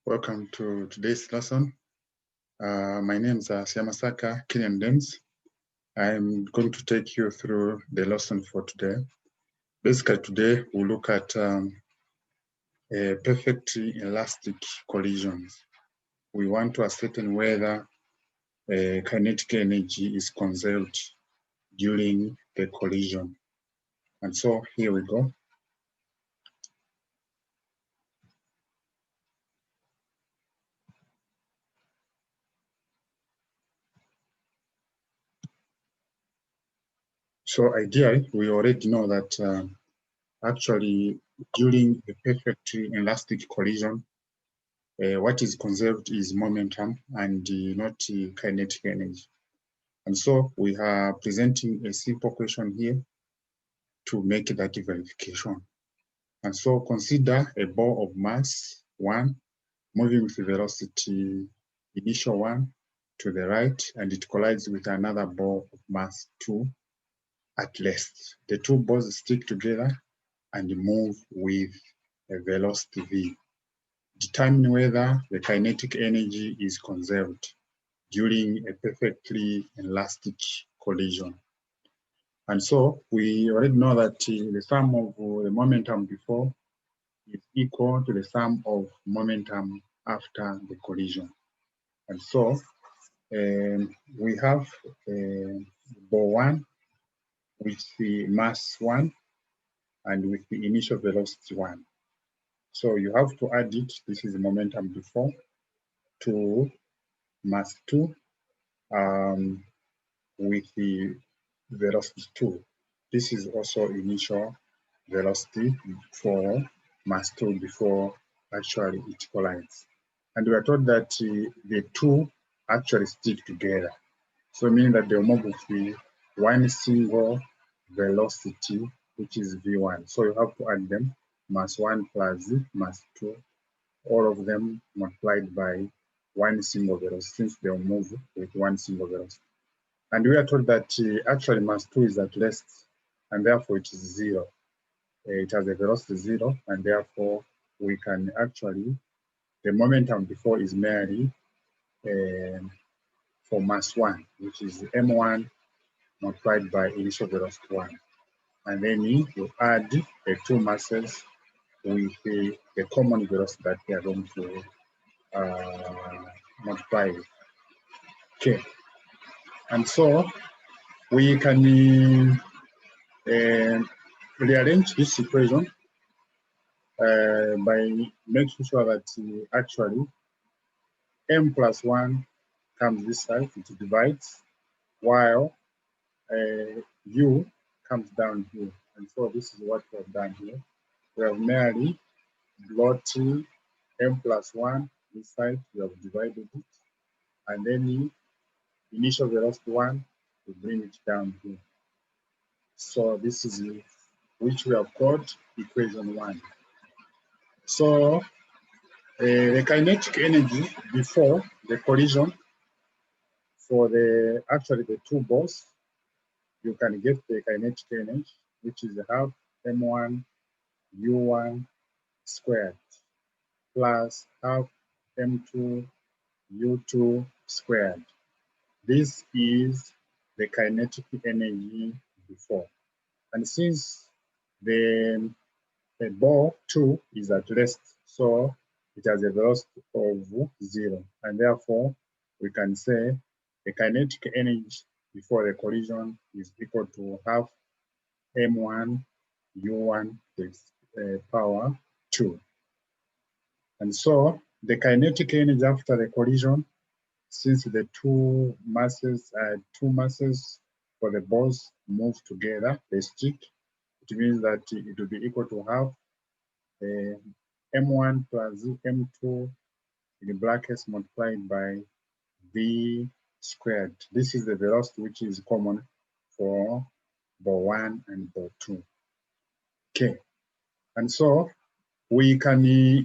Welcome to today's lesson. My name is Siamasaka Kinyandense. I'm going to take you through the lesson for today. Basically, today we'll look at perfectly elastic collisions. We want to ascertain whether kinetic energy is conserved during the collision. And so here we go. So ideally, we already know that actually during a perfectly elastic collision, what is conserved is momentum and not kinetic energy. And so we are presenting a simple question here to make that verification. And so consider a ball of mass 1 moving with velocity initial 1 to the right, and it collides with another ball of mass 2 at rest. The two balls stick together and move with a velocity v. Determine whether the kinetic energy is conserved during a perfectly elastic collision. And so we already know that the sum of the momentum before is equal to the sum of momentum after the collision. And so we have ball 1 with the mass 1 and with the initial velocity 1. So you have to add it. This is the momentum before to mass 2 with the velocity 2. This is also initial velocity for mass 2 before actually it collides. And we are told that the two actually stick together. So meaning that they'll move with the one single velocity, which is V1. So you have to add them, mass 1 plus mass 2, all of them multiplied by one single velocity, since they'll move with one single velocity. And we are told that actually mass 2 is at rest, and therefore it is 0. It has a velocity 0, and therefore we can actually, the momentum before is merely for mass 1, which is m1 multiplied by initial velocity 1. And then you add the two masses with the common velocity that we are going to multiply with. Okay. And so we can rearrange this equation by making sure that actually m plus 1 comes this side, it divides, while u comes down here. And so this is what we have done here. We have merely brought m plus 1 this side, we have divided it, and then the initial velocity 1, we bring it down here. So this is which we have called equation 1. So the kinetic energy before the collision for the two balls, you can get the kinetic energy, which is half m1 u1 squared plus half m2 u2 squared. This is the kinetic energy before. And since the ball 2 is at rest, so it has a velocity of 0, and therefore we can say the kinetic energy before the collision is equal to half m1 u1 power 2. And so the kinetic energy after the collision, since the two masses for the balls move together, they stick, it means that it will be equal to half m1 plus m2 in brackets multiplied by v squared. This is the velocity which is common for ball 1 and ball 2. Okay, and so we can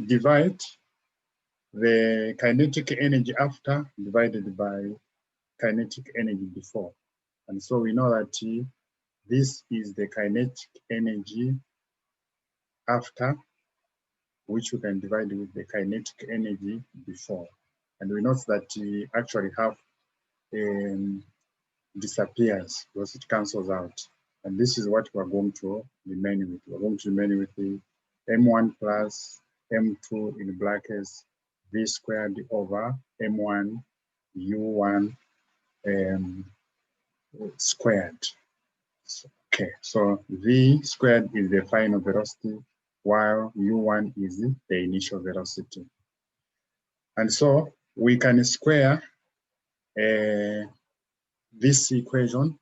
divide the kinetic energy after divided by kinetic energy before. And so we know that this is the kinetic energy after which we can divide with the kinetic energy before. And we note that actually half disappears because it cancels out. And this is what we're going to remain with. We're going to remain with the m1 plus m2 in brackets v squared over m1 u1 squared. Okay, so v squared is the final velocity, while u1 is the initial velocity. And so we can square this equation.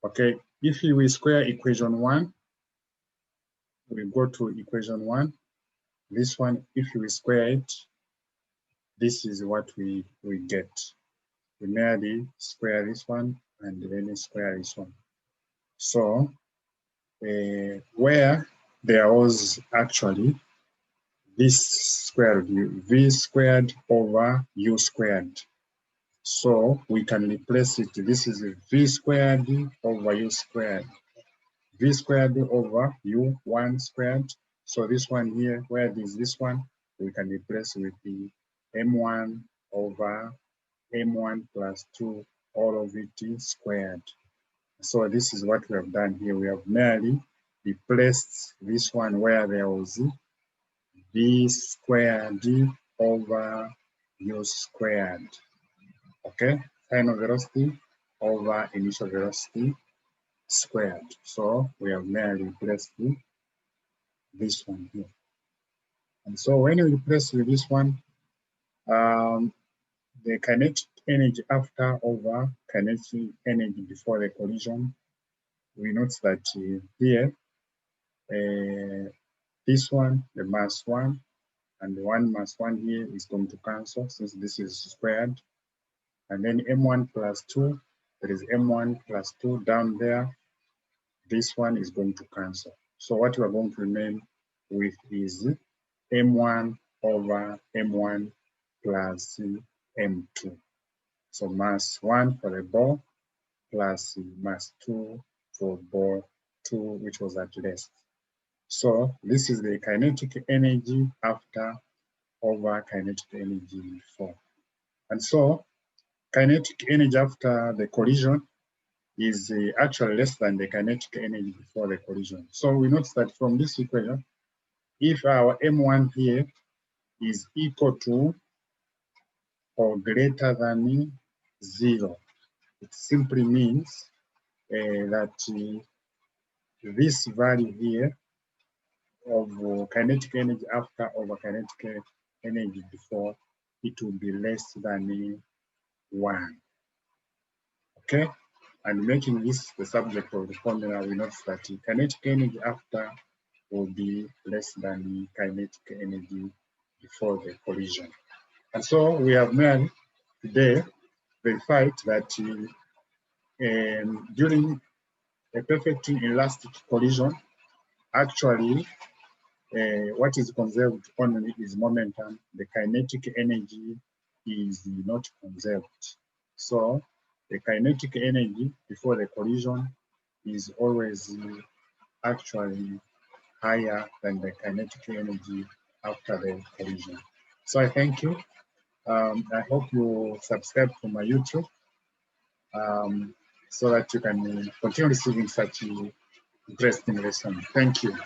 Okay, if we square equation 1, we go to equation 1. This one, if we square it, this is what we get. We merely square this one and then square this one. So where there was actually this square v squared over u squared. So we can replace it. This is v squared over u squared. V squared over u1 squared. So this one here, where is this one, we can replace with the m1 over m1 plus 2, all of it squared. So this is what we have done here. We have merely replaced this one where there was v squared over u squared. Okay, final velocity over initial velocity squared. So we have merely replaced this one here. And so when you replace with this one, the kinetic energy after over kinetic energy before the collision, we note that here, this one, the mass 1, and the 1 mass 1 here is going to cancel since this is squared. And then m1 plus 2, there is m1 plus 2 down there. This one is going to cancel. So what we are going to remain with is m1 over m1 plus m2. So mass 1 for the ball plus mass 2 for ball 2, which was at rest. So this is the kinetic energy after over kinetic energy before. And so kinetic energy after the collision is actually less than the kinetic energy before the collision. So we notice that from this equation, if our m1 here is equal to or greater than 0, it simply means that this value here of kinetic energy after over kinetic energy before, it will be less than 1. Okay, and making this the subject of the formula, we notice that kinetic energy after will be less than kinetic energy before the collision. And so we have made today verified that during a perfect inelastic collision, actually what is conserved only is momentum. The kinetic energy is not conserved. So the kinetic energy before the collision is always actually higher than the kinetic energy after the collision. So I thank you. I hope you subscribe to my YouTube so that you can continue receiving such interesting lessons. Thank you.